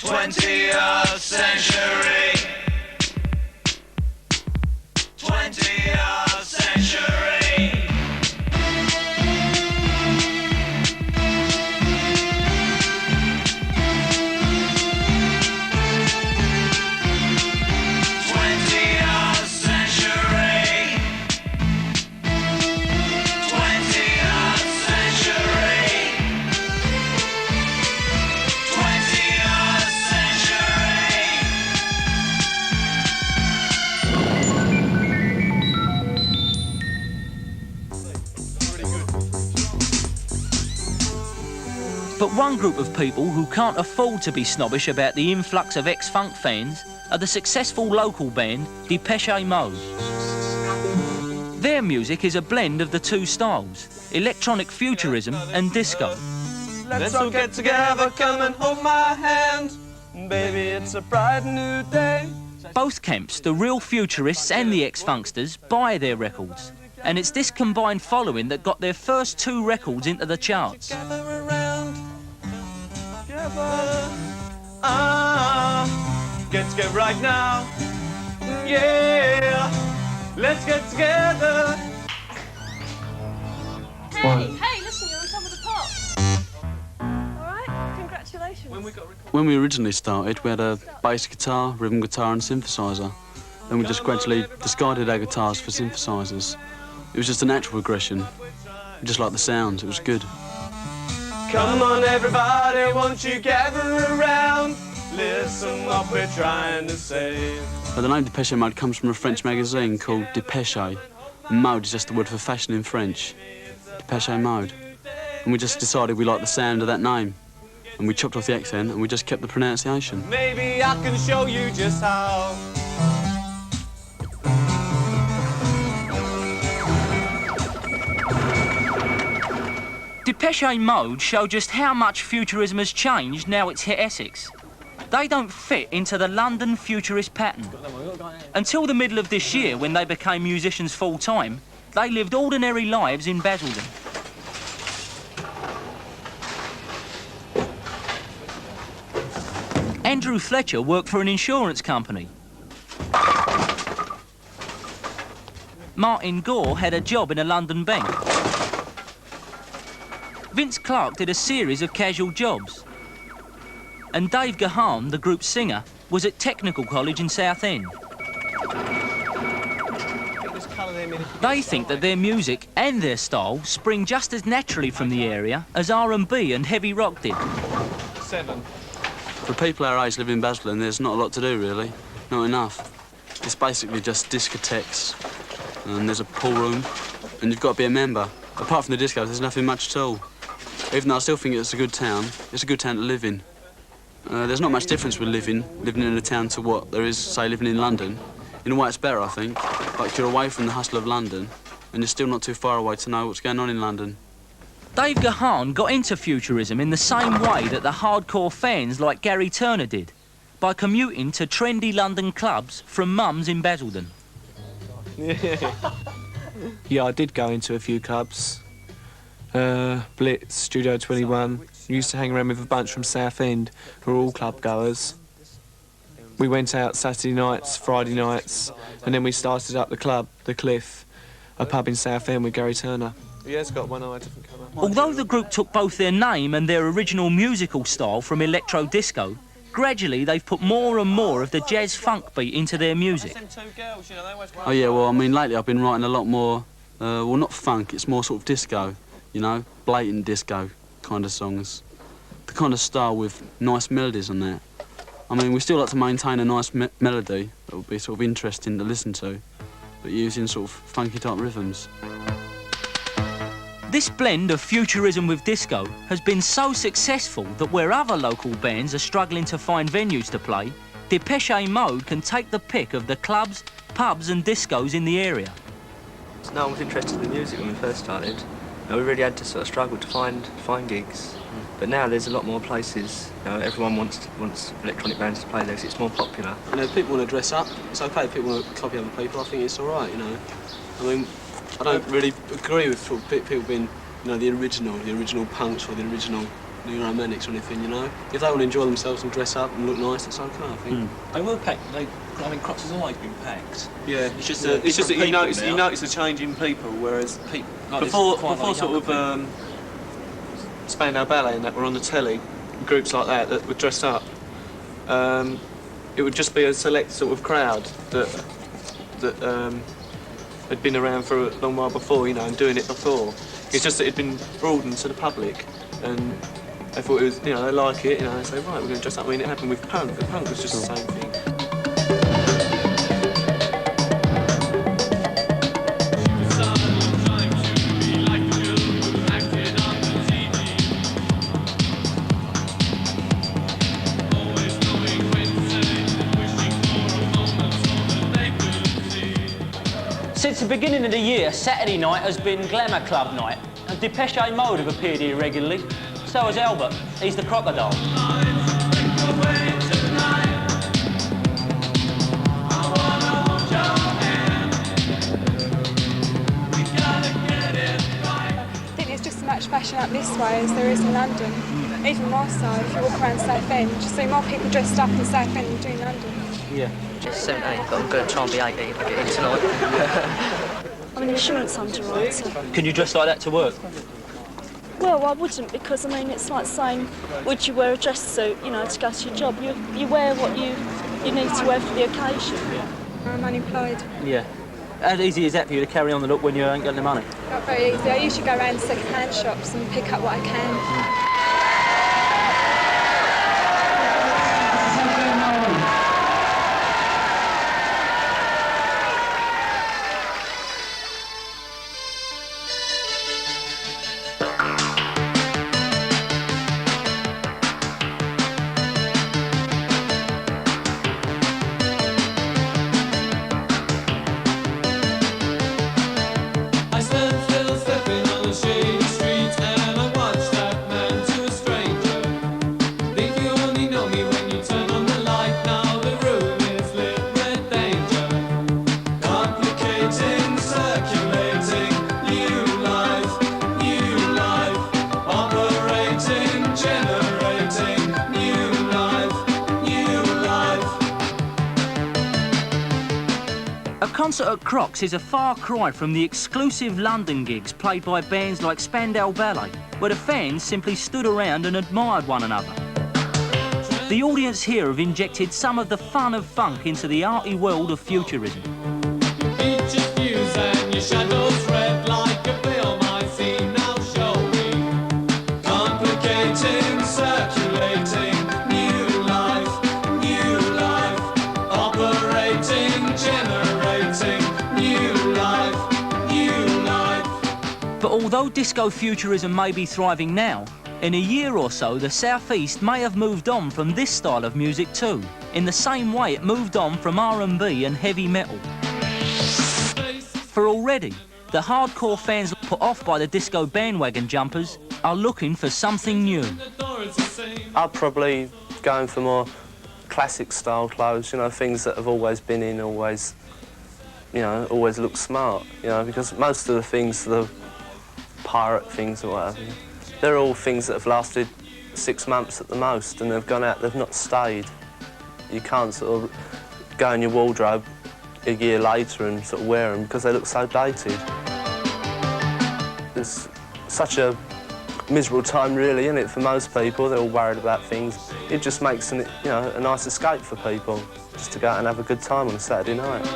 20th century. 20th century. But one group of people who can't afford to be snobbish about the influx of ex-funk fans are the successful local band Depeche Mode. Their music is a blend of the two styles, electronic futurism and disco. Let's all get together, come and hold my hand. Baby, it's a bright new day. Both camps, the real futurists and the ex-funksters, buy their records. And it's this combined following that got their first two records into the charts. Get right now. Yeah, let's get together. Hey, listen, you're on top of the pops. All right, congratulations. When we originally started, we had a bass guitar, rhythm guitar and synthesizer. Then we just gradually discarded our guitars for synthesizers. It was just a natural progression. We just liked the sound, it was good. Come on everybody, won't you gather around? Listen what we're trying to say. But the name Depeche Mode comes from a French magazine called Depeche. And mode is just the word for fashion in French. Depeche Mode. And we just decided we liked the sound of that name. And we chopped off the accent and we just kept the pronunciation. Maybe I can show you just how. Depeche Mode show just how much futurism has changed now it's hit Essex. They don't fit into the London futurist pattern. Until the middle of this year, when they became musicians full-time, they lived ordinary lives in Basildon. Andrew Fletcher worked for an insurance company. Martin Gore had a job in a London bank. Vince Clarke did a series of casual jobs. And Dave Gahan, the group's singer, was at Technical College in Southend. They think that their music and their style spring just as naturally from the area as R&B and heavy rock did. 7. For people our age living in Basildon, there's not a lot to do, really. Not enough. It's basically just discotheques, and there's a pool room, and you've got to be a member. Apart from the disco, there's nothing much at all. Even though I still think it's a good town to live in. There's not much difference with living in a town to what there is, say, living in London. In a way, it's better, I think. Like, you're away from the hustle of London, and you're still not too far away to know what's going on in London. Dave Gahan got into futurism in the same way that the hardcore fans like Gary Turner did, by commuting to trendy London clubs from mums in Basildon. Yeah, I did go into a few clubs. Blitz, Studio 21. Used to hang around with a bunch from Southend who were all club goers. We went out Saturday nights, Friday nights, and then we started up the club, The Cliff, a pub in Southend with Gary Turner. Yeah, it's got one eye, different colour. Although the group took both their name and their original musical style from electro disco, gradually they've put more and more of the jazz funk beat into their music. Oh yeah, well, I mean, lately I've been writing a lot more, well, not funk, it's more sort of disco, you know, blatant disco kind of songs. The kind of style with nice melodies on that. I mean, we still like to maintain a nice melody that would be sort of interesting to listen to, but using sort of funky type rhythms. This blend of futurism with disco has been so successful that where other local bands are struggling to find venues to play, Depeche Mode can take the pick of the clubs, pubs and discos in the area. No one was interested in music when we first started. We really had to sort of struggle to find gigs. But now there's a lot more places. You know, everyone wants electronic bands to play there 'cause it's more popular. You know, if people want to dress up, it's okay. If people want to copy other people, I think it's all right, you know. I mean, I don't really agree with sort of people being, you know, the original punks or the original new romantics or anything, you know. If they want to enjoy themselves and dress up and look nice, it's okay, I think. They were packed. I mean, Crocs has always been packed. Yeah, It's just that you notice a change in people, whereas before sort of Spandau Ballet and that were on the telly, groups like that were dressed up. It would just be a select sort of crowd that had been around for a long while before, you know, and doing it before. It's just that it'd been broadened to the public, and they thought it was, you know, they like it, you know, they say, right, we're going to dress up. I mean, it happened with punk. The punk was just the same thing. Since the beginning of the year, Saturday night has been Glamour Club night, and Depeche Mode have appeared here regularly. So has Albert. He's the crocodile. I think there's just as much fashion up this way as there is in London. Even more so if you walk around Southend. You see more people dressed up in Southend than you do in London. Yeah. Just 17, but I'm going to try and be 18 if I get in tonight. I mean, insurance underwriter. So. Can you dress like that to work? Well, I wouldn't, because, I mean, it's like saying, would you wear a dress suit, you know, to go to your job? You wear what you need to wear for the occasion. I'm unemployed. Yeah. How easy is that for you to carry on the look when you ain't got the money? Not very easy. I usually go around second-hand shops and pick up what I can. A concert at Crocs is a far cry from the exclusive London gigs played by bands like Spandau Ballet, where the fans simply stood around and admired one another. The audience here have injected some of the fun of funk into the arty world of futurism. But although disco futurism may be thriving now, in a year or so the South East may have moved on from this style of music too, in the same way it moved on from R&B and heavy metal. For already, the hardcore fans put off by the disco bandwagon jumpers are looking for something new. I'd probably go for more classic style clothes, you know, things that have always been in, always, you know, always look smart, you know, because most of the things, the pirate things or whatever, they're all things that have lasted 6 months at the most, and they've gone out, they've not stayed. You can't sort of go in your wardrobe a year later and sort of wear them because they look so dated. It's such a miserable time really, isn't it, for most people? They're all worried about things. It just makes a nice escape for people, just to go out and have a good time on a Saturday night.